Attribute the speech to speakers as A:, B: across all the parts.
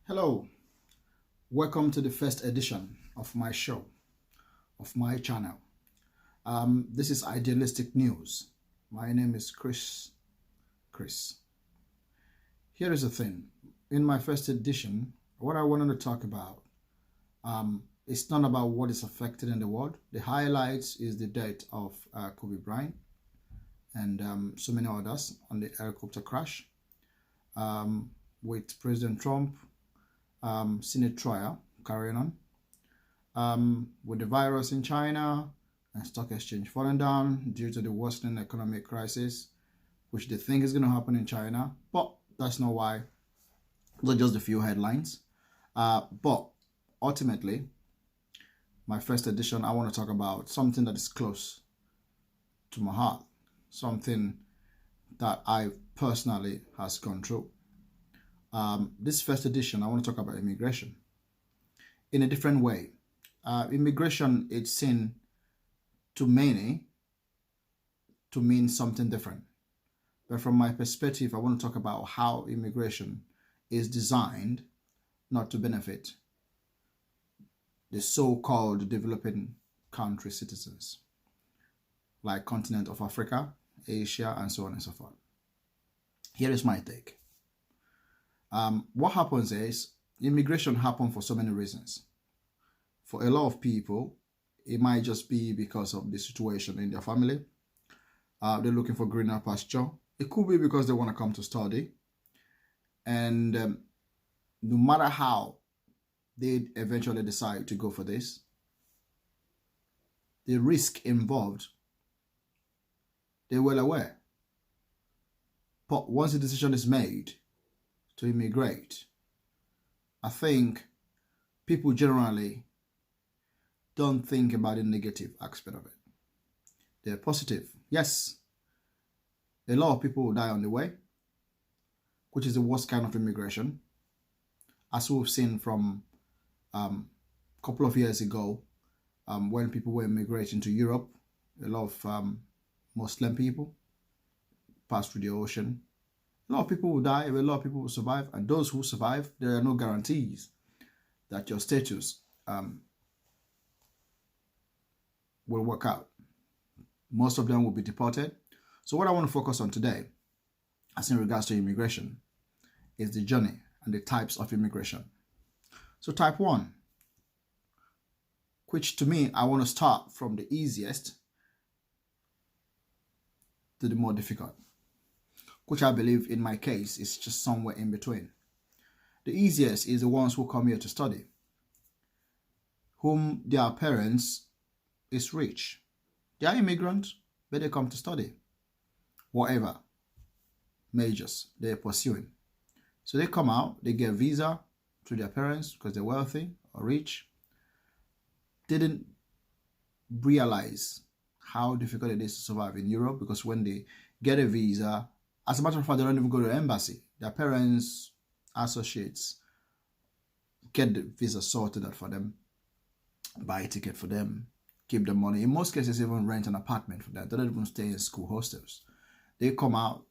A: Hello, welcome to the first edition of my show, of my channel. This is Idealistic News. My name is Chris. Here is the thing. In my first edition, what I wanted to talk about, it's not about what is affected in the world. The highlights is the death of Kobe Bryant and so many others on the helicopter crash with President Trump. Senate trial carrying on with the virus in China and stock exchange falling down due to the worsening economic crisis, which they think is going to happen in China. But that's not why. Those are just a few headlines. But ultimately, my first edition, I want to talk about something that is close to my heart, something that I personally has gone through. This first edition, I want to talk about immigration in a different way. Immigration, it's seen to many to mean something different. But from my perspective, I want to talk about how immigration is designed not to benefit the so-called developing country citizens, like continent of Africa, Asia, and so on and so forth. Here is my take. What happens is immigration happens for so many reasons. For a lot of people, it might just be because of the situation in their family. They're looking for greener pasture. It could be because they want to come to study. And no matter how they eventually decide to go for this, the risk involved, they're well aware. But once the decision is made to immigrate, I think people generally don't think about the negative aspect of it. They're positive. Yes, a lot of people will die on the way, which is the worst kind of immigration, as we've seen from a couple of years ago when people were immigrating to Europe. A lot of Muslim people passed through the ocean. A lot of people will die, a lot of people will survive, and those who survive, there are no guarantees that your status will work out. Most of them will be deported. So what I want to focus on today, as in regards to immigration, is the journey and the types of immigration. So type 1, which to me, I want to start from the easiest to the more difficult, which I believe in my case is just somewhere in between. The easiest is the ones who come here to study, whom their parents is rich. They are immigrants, but they come to study whatever majors they're pursuing. So they come out, they get a visa through their parents because they're wealthy or rich. They didn't realize how difficult it is to survive in Europe, because when they get a visa, as a matter of fact, they don't even go to the embassy. Their parents, associates, get the visa sorted out for them, buy a ticket for them, keep the money. In most cases, even rent an apartment for them. They don't even stay in school hostels. They come out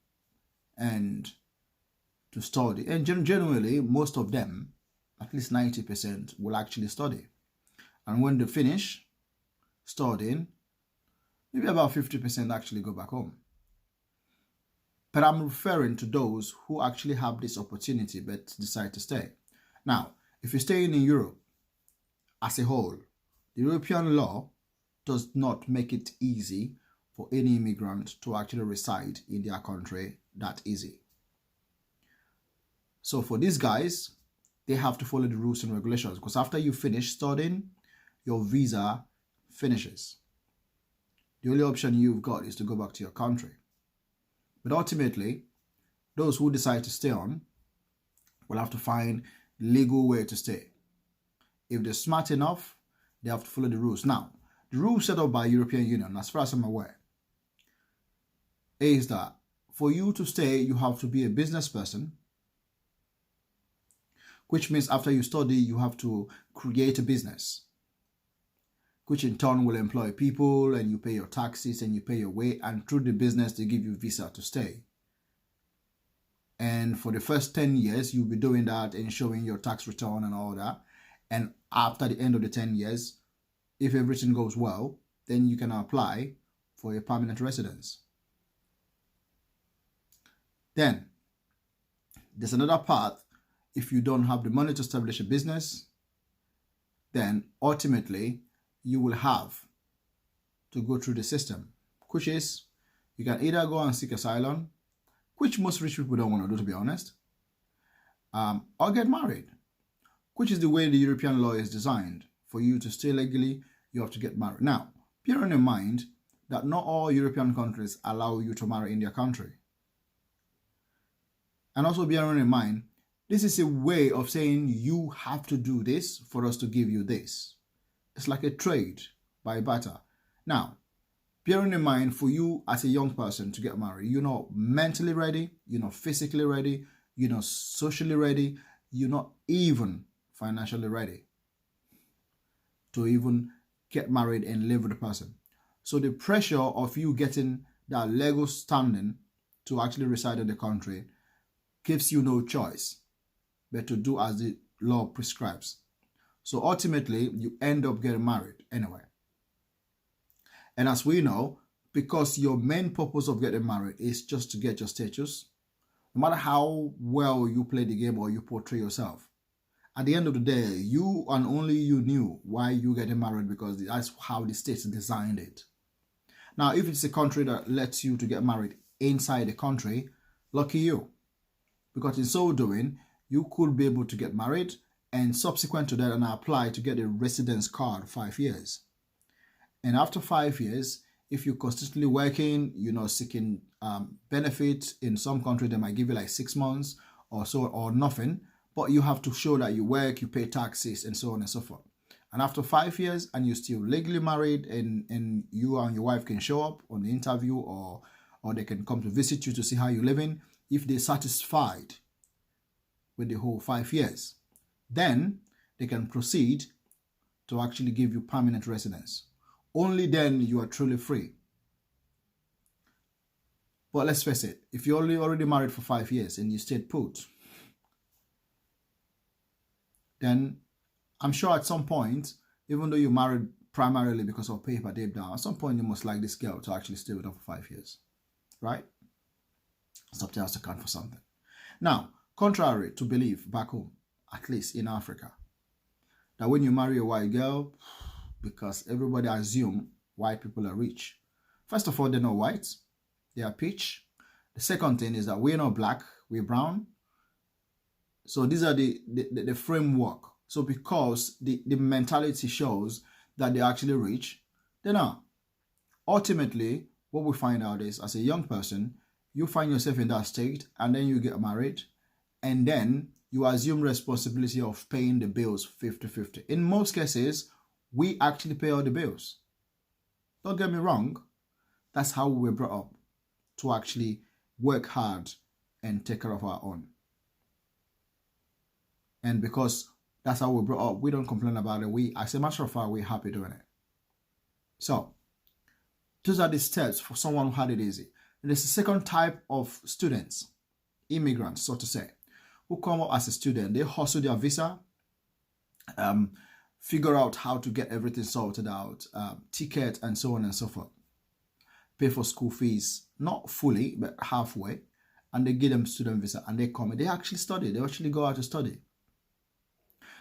A: and to study. And generally, most of them, at least 90%, will actually study. And when they finish studying, maybe about 50% actually go back home. But I'm referring to those who actually have this opportunity but decide to stay. Now, if you're staying in Europe as a whole, the European law does not make it easy for any immigrant to actually reside in their country that easy. So for these guys, they have to follow the rules and regulations, because after you finish studying, your visa finishes. The only option you've got is to go back to your country. But ultimately, those who decide to stay on will have to find a legal way to stay. If they're smart enough, they have to follow the rules. Now, the rules set up by European Union, as far as I'm aware, is that for you to stay, you have to be a business person, which means after you study, you have to create a business, which in turn will employ people, and you pay your taxes and you pay your way, and through the business they give you visa to stay. And for the first 10 years, you'll be doing that and showing your tax return and all that. And after the end of the 10 years, if everything goes well, then you can apply for a permanent residence. Then there's another path. If you don't have the money to establish a business, then ultimately you will have to go through the system, which is you can either go and seek asylum, which most rich people don't want to do, to be honest, or get married, which is the way the European law is designed. For you to stay legally, you have to get married. Now, bearing in mind that not all European countries allow you to marry in their country. And also bearing in mind, this is a way of saying you have to do this for us to give you this. It's like a trade by barter. Now, bearing in mind for you as a young person to get married, you're not mentally ready, you're not physically ready, you're not socially ready, you're not even financially ready to even get married and live with the person. So the pressure of you getting that legal standing to actually reside in the country gives you no choice but to do as the law prescribes. So ultimately, you end up getting married anyway. And as we know, because your main purpose of getting married is just to get your status, no matter how well you play the game or you portray yourself, at the end of the day, you and only you knew why you getting married, because that's how the state designed it. Now, if it's a country that lets you to get married inside the country, lucky you. Because in so doing, you could be able to get married and subsequent to that and apply to get a residence card 5 years. And after 5 years, if you're consistently working, seeking benefits, in some countries they might give you like 6 months or so or nothing, but you have to show that you work, you pay taxes and so on and so forth. And after 5 years and you're still legally married and you and your wife can show up on the interview or they can come to visit you to see how you're living, if they're satisfied with the whole 5 years, then they can proceed to actually give you permanent residence. Only then you are truly free. But let's face it, if you're already married for 5 years and you stayed put, then I'm sure at some point, even though you married primarily because of paper deep down, at some point you must like this girl to actually stay with her for 5 years, right? Something else to count for something. Now, contrary to belief back home, at least in Africa, that when you marry a white girl, because everybody assume white people are rich. First of all, they're not white, they are peach. The second thing is that we're not black, we're brown. So these are the framework. So because the mentality shows that they're actually rich, they're not. Ultimately, what we find out is, as a young person, you find yourself in that state and then you get married and then you assume responsibility of paying the bills 50-50. In most cases, we actually pay all the bills. Don't get me wrong, that's how we were brought up, to actually work hard and take care of our own. And because that's how we were brought up, we don't complain about it. We, as a matter of fact, we're happy doing it. So, those are the steps for someone who had it easy. There's a second type of students, immigrants, so to say, who come up as a student. They hustle their visa, figure out how to get everything sorted out, ticket and so on and so forth. Pay for school fees, not fully, but halfway, and they give them student visa and they come and they actually study. They actually go out to study.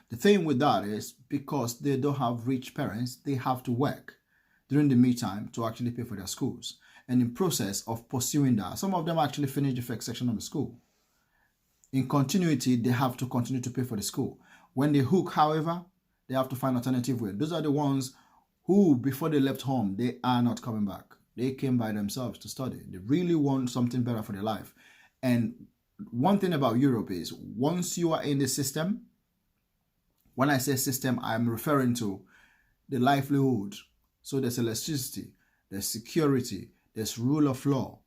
A: The thing with that is, because they don't have rich parents, they have to work during the meantime to actually pay for their schools. And in process of pursuing that, some of them actually finish the first section of the school. In continuity, they have to continue to pay for the school. When they hook, however, they have to find alternative way. Those are the ones who, before they left home, they are not coming back. They came by themselves to study. They really want something better for their life. And one thing about Europe is, once you are in the system, when I say system, I'm referring to the livelihood. So there's electricity, there's security, there's rule of law.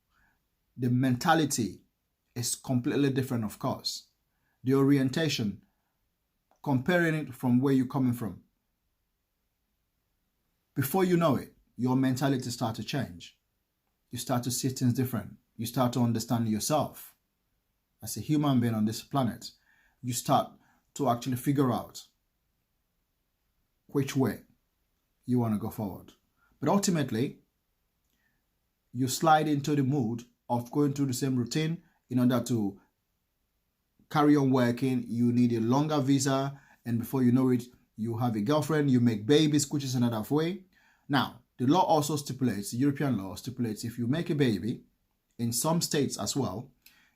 A: The mentality is completely different, of course. The orientation, comparing it from where you're coming from. Before you know it, your mentality starts to change. You start to see things different. You start to understand yourself. as a human being on this planet, you start to actually figure out which way you want to go forward. But ultimately, you slide into the mood of going through the same routine. In order to carry on working, you need a longer visa, and before you know it, you have a girlfriend, you make babies, which is another way. Now, the law also stipulates, the European law stipulates, if you make a baby, in some states as well,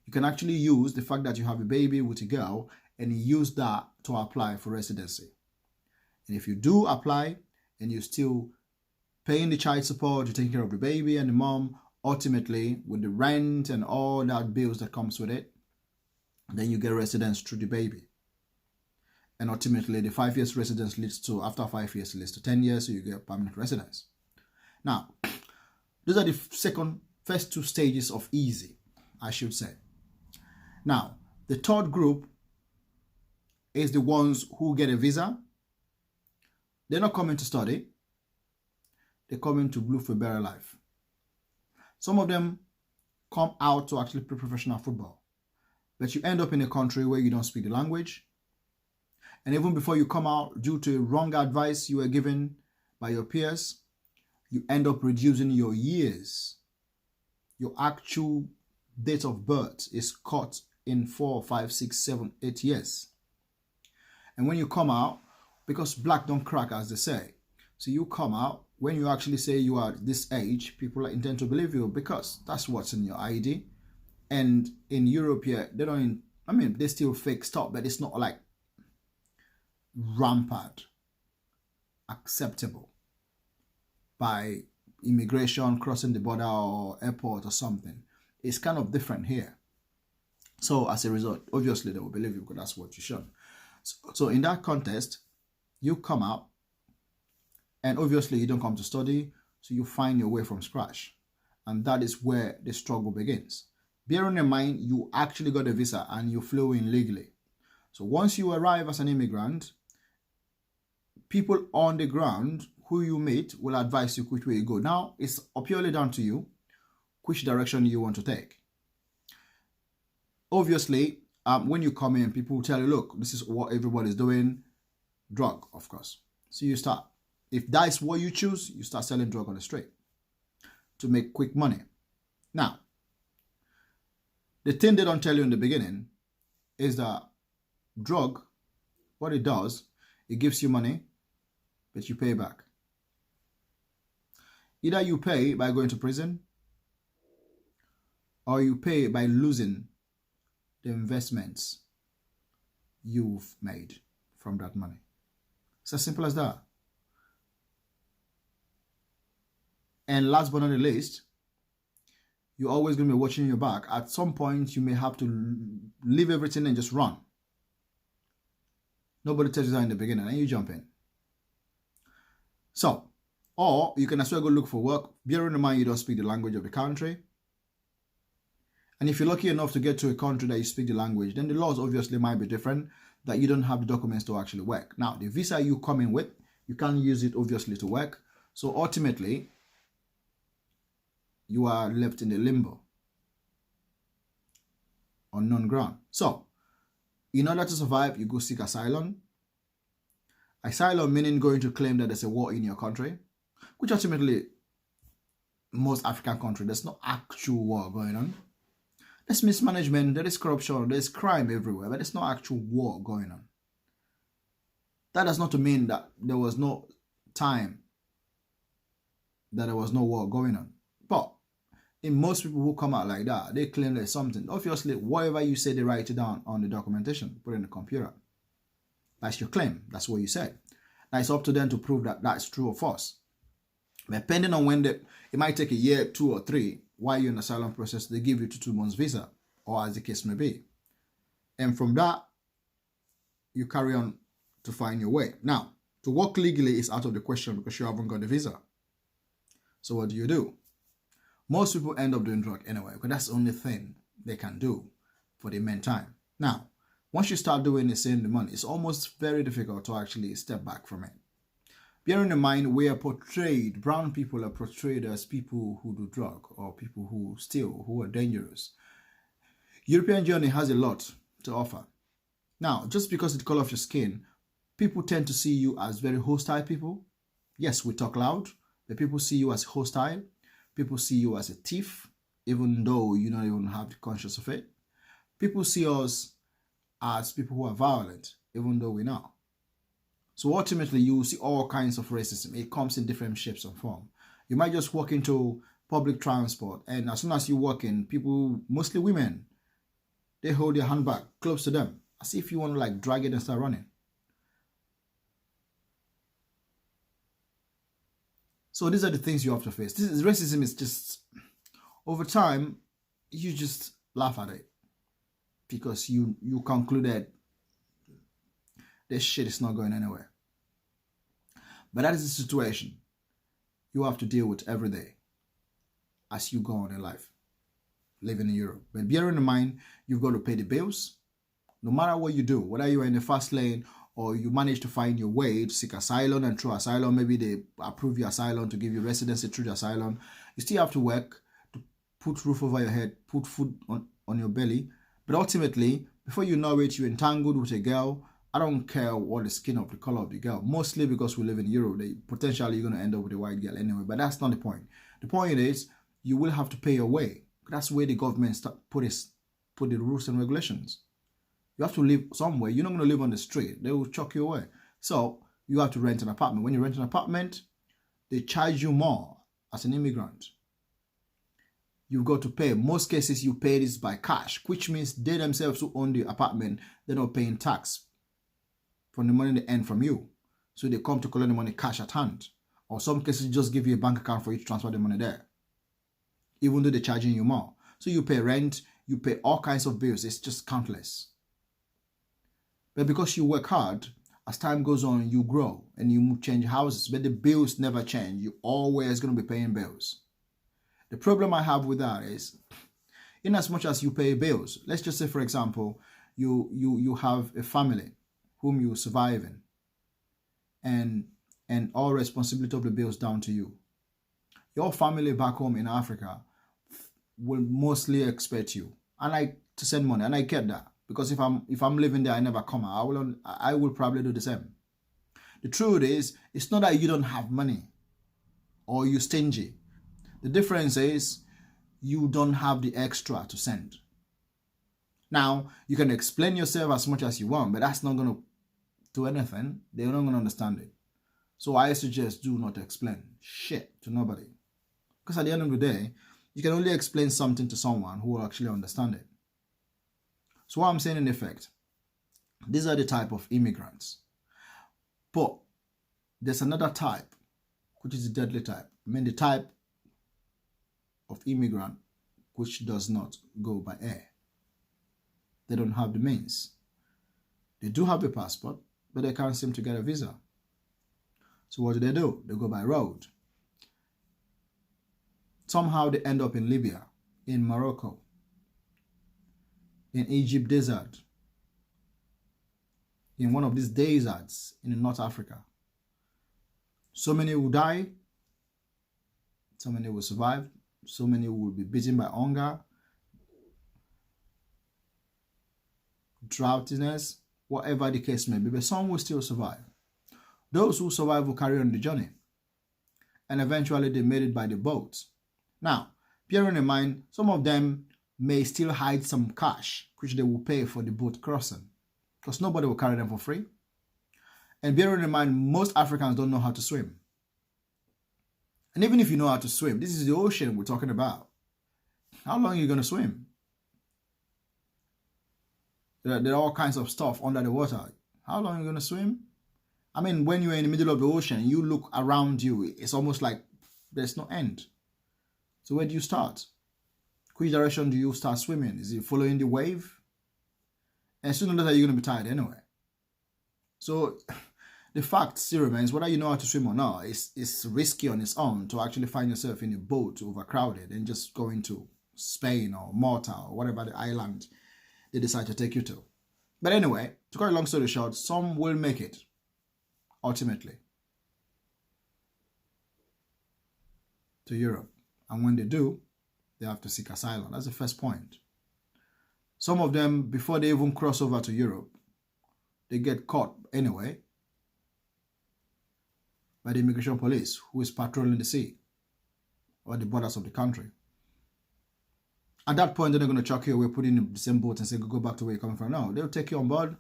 A: you can actually use the fact that you have a baby with a girl and use that to apply for residency. And if you do apply and you're still paying the child support, you're taking care of the baby and the mom, ultimately with the rent and all that bills that comes with it, then you get residence through the baby. And ultimately the 5 years residence leads to, after 5 years, leads to 10 years, so you get permanent residence. Now, those are the first two stages of easy, I should say. Now, the third group is the ones who get a visa. They're not coming to study. They're coming to look for a better life. Some of them come out to actually play professional football. But you end up in a country where you don't speak the language. And even before you come out, due to wrong advice you were given by your peers, you end up reducing your years. Your actual date of birth is cut in 4, 5, 6, 7, 8 years. And when you come out, because black don't crack, as they say, so you come out, when you actually say you are this age, people intend to believe you because that's what's in your ID. And in Europe here, they don't, they still fake stuff, but it's not like rampant acceptable by immigration, crossing the border or airport or something. It's kind of different here. So as a result, obviously they will believe you because that's what you should. So in that context, you come out and obviously you don't come to study, so you find your way from scratch. And that is where the struggle begins. Bearing in mind, you actually got a visa and you flew in legally. So once you arrive as an immigrant, people on the ground who you meet will advise you which way you go. Now, it's purely down to you which direction you want to take. Obviously, when you come in, people will tell you, look, this is what everybody's doing. Drug, of course. So you start. If that's what you choose, you start selling drug on the street to make quick money. Now, the thing they don't tell you in the beginning is that drug, what it does, it gives you money, but you pay back. Either you pay by going to prison, or you pay by losing the investments you've made from that money. It's as simple as that. And last but not the least, you're always going to be watching your back. At some point, you may have to leave everything and just run. Nobody tells you that in the beginning, and you jump in. So, or you can as well go look for work, bearing in mind you don't speak the language of the country. And if you're lucky enough to get to a country that you speak the language, then the laws obviously might be different, that you don't have the documents to actually work. Now, the visa you come in with, you can't use it obviously to work. So ultimately, you are left in the limbo, unknown ground. So, in order to survive, you go seek asylum. Asylum meaning going to claim that there's a war in your country, which ultimately, most African countries, there's no actual war going on. There's mismanagement, there is corruption, there's crime everywhere, but there's no actual war going on. That does not mean that there was no time that there was no war going on. But in most people who come out like that, they claim there's something. Obviously, whatever you say, they write it down on the documentation, put it in the computer. That's your claim. That's what you said. Now it's up to them to prove that that's true or false. Depending on when it might take a year, 2 or 3, while you're in the asylum process, they give you 2 months visa, or as the case may be. And from that, you carry on to find your way. Now, to work legally is out of the question because you haven't got the visa. So what do? Most people end up doing drug anyway, because that's the only thing they can do for the meantime. Now, once you start doing the same money, it's almost very difficult to actually step back from it. Bearing in mind, we are portrayed, brown people are portrayed as people who do drug or people who steal, who are dangerous. European journey has a lot to offer. Now, just because of the color of your skin, people tend to see you as very hostile people. Yes, we talk loud, but people see you as hostile. People see you as a thief, even though you don't even have the conscience of it. People see us as people who are violent, even though we're not. So ultimately, you see all kinds of racism. It comes in different shapes and form. You might just walk into public transport, and as soon as you walk in, people, mostly women, they hold your handbag close to them, as if you want to like drag it and start running. So these are the things you have to face. Racism is just, over time, you just laugh at it because you concluded this shit is not going anywhere. But that is the situation you have to deal with every day as you go on in life, living in Europe. But bearing in mind, you've got to pay the bills. No matter what you do, whether you're in the fast lane or you manage to find your way to seek asylum, and through asylum, maybe they approve your asylum to give you residency through the asylum, you still have to work to put roof over your head, put food on your belly. But ultimately, before you know it, you're entangled with a girl. I don't care what the skin of the color of the girl, mostly because we live in Europe. Potentially you're going to end up with a white girl anyway, but that's not the point. The point is you will have to pay your way. That's where the government put the rules and regulations. You have to live somewhere. You're not going to live on the street. They will chuck you away. So you have to rent an apartment. When you rent an apartment, they charge you more as an immigrant. You've got to pay. Most cases you pay this by cash, which means they themselves who own the apartment, they're not paying tax from the money they earn from you. So they come to collect the money cash at hand. Or some cases just give you a bank account for you to transfer the money there, even though they're charging you more. So you pay rent, you pay all kinds of bills. It's just countless. But because you work hard, as time goes on, you grow and you change houses, but the bills never change. You're always going to be paying bills. The problem I have with that is, in as much as you pay bills, let's just say, for example, you have a family whom you survive in, and all responsibility of the bills down to you. Your family back home in Africa will mostly expect you to send money, and I get that, because if I'm living there, I never come out. I will probably do the same. The truth is, it's not that you don't have money or you're stingy. The difference is you don't have the extra to send. Now, you can explain yourself as much as you want, but that's not going to do anything. They're not going to understand it. So I suggest do not explain shit to nobody. Because at the end of the day, you can only explain something to someone who will actually understand it. So what I'm saying in effect, these are the type of immigrants. But there's another type, which is the deadly type. I mean the type of immigrant which does not go by air. They don't have the means. They do have a passport, but they can't seem to get a visa. So what do? They go by road. Somehow they end up in Libya, in Morocco, in Egypt desert, in one of these deserts in North Africa. So many will die, so many will survive, so many will be beaten by hunger, drowsiness, whatever the case may be, but some will still survive. Those who survive will carry on the journey, and eventually they made it by the boat. Now, bearing in mind, some of them may still hide some cash, which they will pay for the boat crossing, because nobody will carry them for free. And bearing in mind, most Africans don't know how to swim. And even if you know how to swim, this is the ocean we're talking about. How long are you going to swim? There are all kinds of stuff under the water. How long are you going to swim? I mean, when you're in the middle of the ocean, you look around you, it's almost like there's no end. So where do you start? Which direction do you start swimming? Is it following the wave? And sooner or later, you're going to be tired anyway. So the fact still remains, whether you know how to swim or not, it's risky on its own to actually find yourself in a boat overcrowded and just going to Spain or Malta or whatever the island they decide to take you to. But anyway, to cut a long story short, some will make it, ultimately, to Europe. And when they do, they have to seek asylum. That's the first point. Some of them, before they even cross over to Europe, they get caught anyway by the immigration police who is patrolling the sea or the borders of the country. At that point, they're not going to chuck you away, put you in the same boat and say, go back to where you're coming from. No, they'll take you on board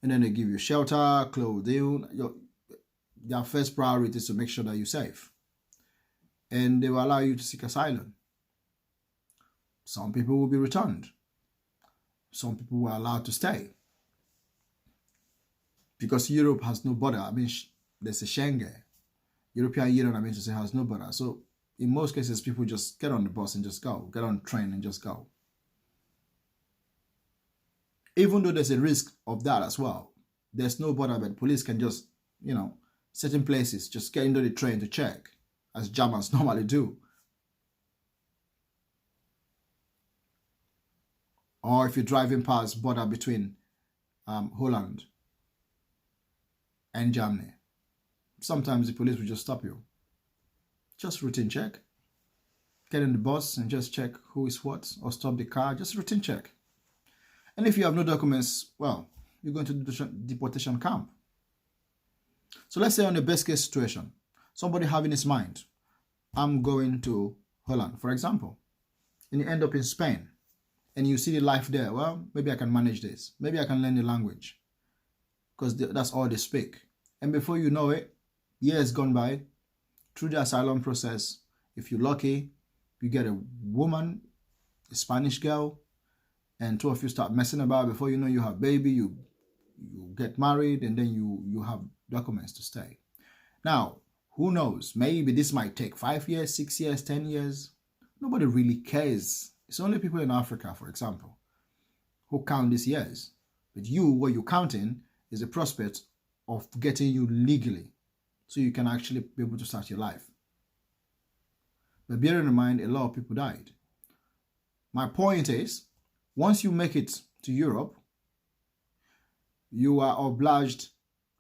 A: and then they give you shelter, clothing. Their first priority is to make sure that you're safe. And they will allow you to seek asylum. Some people will be returned. Some people were allowed to stay. Because Europe has no border. I mean, there's a Schengen. European Union, I mean to say, has no border. So in most cases, people just get on the bus and just go. Get on the train and just go. Even though there's a risk of that as well. There's no border, but police can just, certain places, just get into the train to check, as Germans normally do. Or if you're driving past border between Holland and Germany, sometimes the police will just stop you. Just routine check. Get in the bus and just check who is what, or stop the car, just routine check. And if you have no documents, well, you're going to the deportation camp. So let's say on the best case situation, somebody having his mind, I'm going to Holland, for example, and you end up in Spain, and you see the life there. Well, maybe I can manage this. Maybe I can learn the language, because that's all they speak. And before you know it, years gone by, through the asylum process, if you're lucky, you get a woman, a Spanish girl, and two of you start messing about. Before you know, you have baby, you get married, and then you have documents to stay. Now, who knows? Maybe this might take 5 years, 6 years, 10 years. Nobody really cares. It's only people in Africa, for example, who count these years. But what you're counting is the prospect of getting you legally, so you can actually be able to start your life. But bearing in mind, a lot of people died. My point is, once you make it to Europe, you are obliged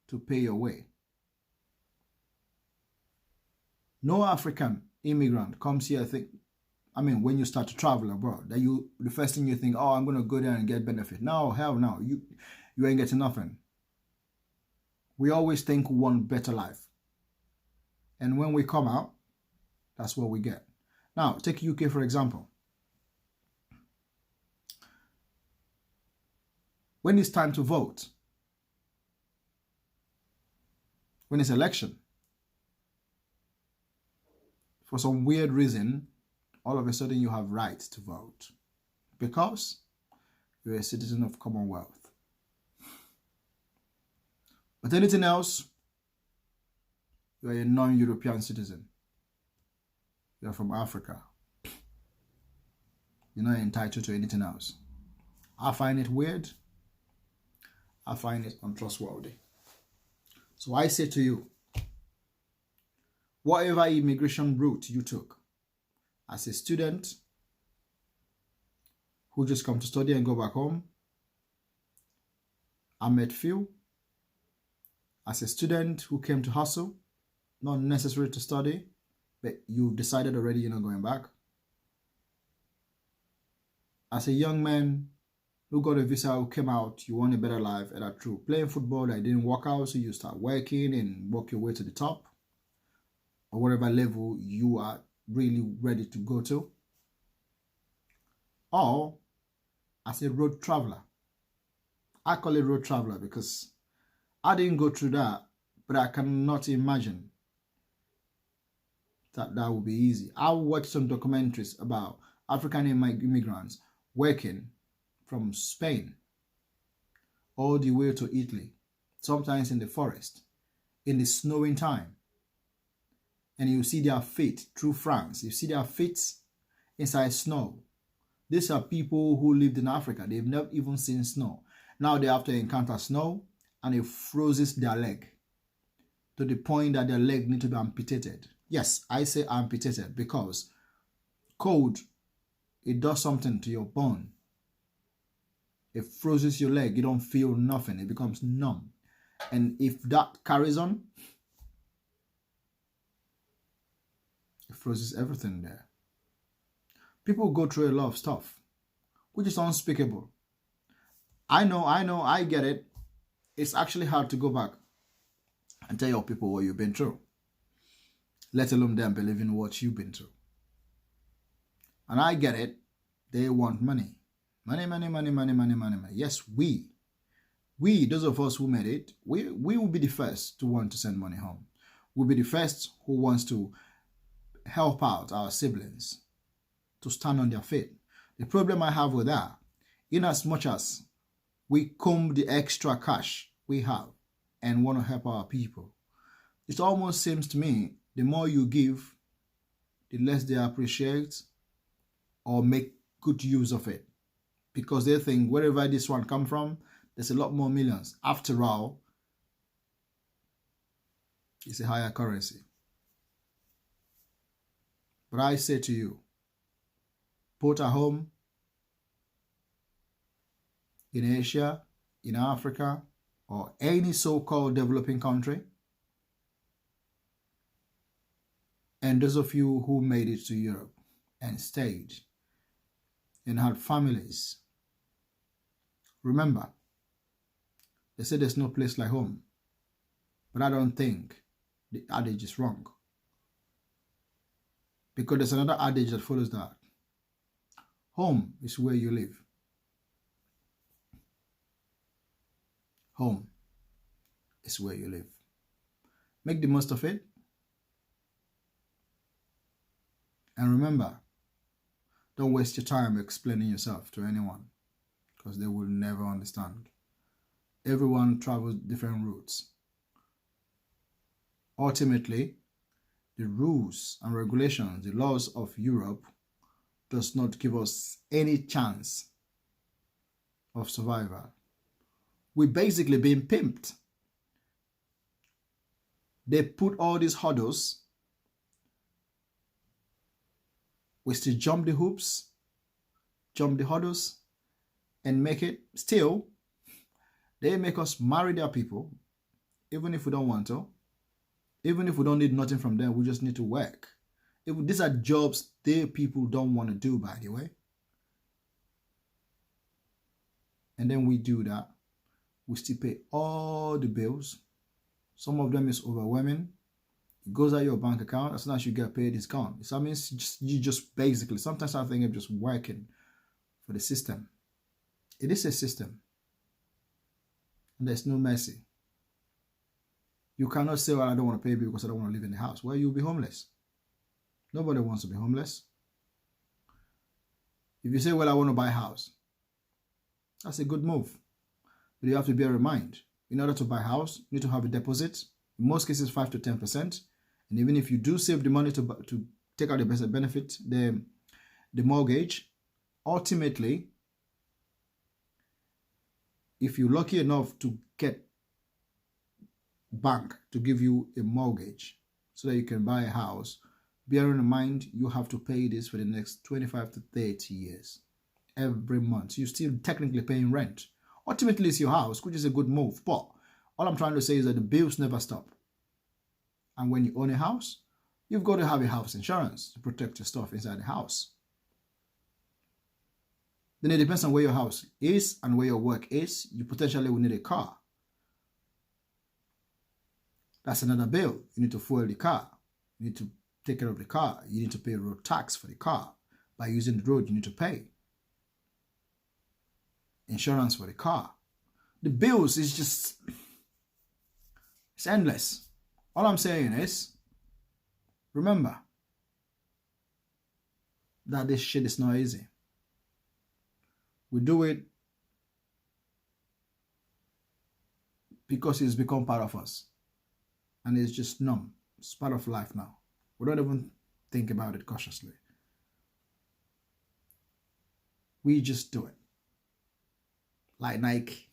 A: to pay your way. No African immigrant comes here when you start to travel abroad, the first thing you think, oh, I'm going to go there and get benefit. No, hell no, you ain't getting nothing. We always think we want better life. And when we come out, that's what we get. Now, take UK for example. When it's time to vote, when it's election, for some weird reason, all of a sudden you have right to vote because you're a citizen of Commonwealth. But anything else, you're a non-European citizen. You're from Africa. You're not entitled to anything else. I find it weird. I find it untrustworthy. So I say to you, whatever immigration route you took, as a student who just come to study and go back home, I met few. As a student who came to hustle, not necessary to study, but you've decided already you're not going back. As a young man who got a visa, who came out, you want a better life, and that true. Playing football that didn't work out, so you start working and work your way to the top, or whatever level you are really ready to go to. Or as a road traveler. I call it road traveler because I didn't go through that, but I cannot imagine that would be easy. I watched some documentaries about African immigrants working from Spain all the way to Italy, sometimes in the forest, in the snowing time. And you see their feet through France. You see their feet inside snow. These are people who lived in Africa. They've never even seen snow. Now they have to encounter snow and it freezes their leg to the point that their leg need to be amputated. Yes, I say amputated because cold, it does something to your bone. It freezes your leg. You don't feel nothing. It becomes numb. And if that carries on, it freezes everything there. People go through a lot of stuff, which is unspeakable. I get it. It's actually hard to go back and tell your people what you've been through, let alone them believe in what you've been through. And I get it. They want money. Money, money, money, money, money, money, money. Yes, we, those of us who made it, we will be the first to want to send money home. We'll be the first who wants to help out our siblings to stand on their feet. The problem I have with that, in as much as we comb the extra cash we have and want to help our people, it almost seems to me the more you give, the less they appreciate or make good use of it, because they think wherever this one come from, there's a lot more millions. After all, it's a higher currency. But I say to you, put a home in Asia, in Africa, or any so-called developing country, and those of you who made it to Europe and stayed and had families, remember, they say there's no place like home, but I don't think the adage is wrong, because there's another adage that follows that. Home is where you live. Home is where you live. Make the most of it. And remember, don't waste your time explaining yourself to anyone, because they will never understand. Everyone travels different routes. Ultimately, the rules and regulations, the laws of Europe does not give us any chance of survival. We're basically being pimped. They put all these hurdles. We still jump the hoops, jump the hurdles, and make it. Still, they make us marry their people, even if we don't want to. Even if we don't need nothing from them, we just need to work. These are jobs they people don't want to do, by the way. And then we do that. We still pay all the bills. Some of them is overwhelming. It goes out your bank account. As soon as you get paid, it's gone. So that means you just basically, sometimes I think I'm just working for the system. It is a system. And there's no mercy. You cannot say, well, I don't want to pay because I don't want to live in the house. Well, you'll be homeless. Nobody wants to be homeless. If you say, well, I want to buy a house, that's a good move. But you have to bear in mind, in order to buy a house, you need to have a deposit. In most cases, 5 to 10%. And even if you do save the money to take out the best benefit, the mortgage, ultimately, if you're lucky enough to get bank to give you a mortgage so that you can buy a house, bearing in mind you have to pay this for the next 25 to 30 years every month. You're still technically paying rent. Ultimately, it's your house, which is a good move. But all I'm trying to say is that the bills never stop. And when you own a house, you've got to have a house insurance to protect your stuff inside the house. Then it depends on where your house is and where your work is. You potentially will need a car. That's another bill. You need to fuel the car. You need to take care of the car. You need to pay road tax for the car. By using the road, you need to pay insurance for the car. The bills is just, it's endless. All I'm saying is, remember that this shit is not easy. We do it because it's become part of us. And it's just numb. It's part of life now. We don't even think about it cautiously. We just do it. Like Nike.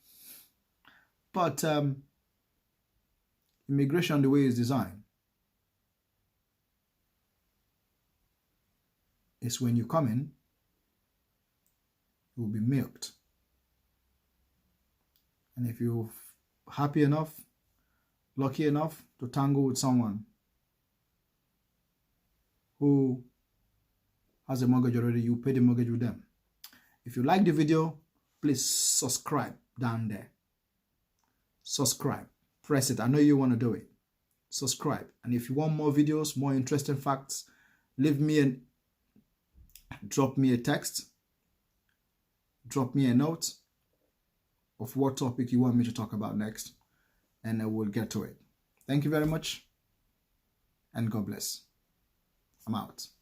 A: But immigration, the way it's designed, is when you come in, you will be milked. And if you're happy enough, lucky enough to tangle with someone who has a mortgage already, you pay the mortgage with them. If you like the video, please subscribe down there. Subscribe. Press it. I know you want to do it. Subscribe. And if you want more videos, more interesting facts, drop me a text. Drop me a note of what topic you want me to talk about next, and I will get to it. Thank you very much, and God bless. I'm out.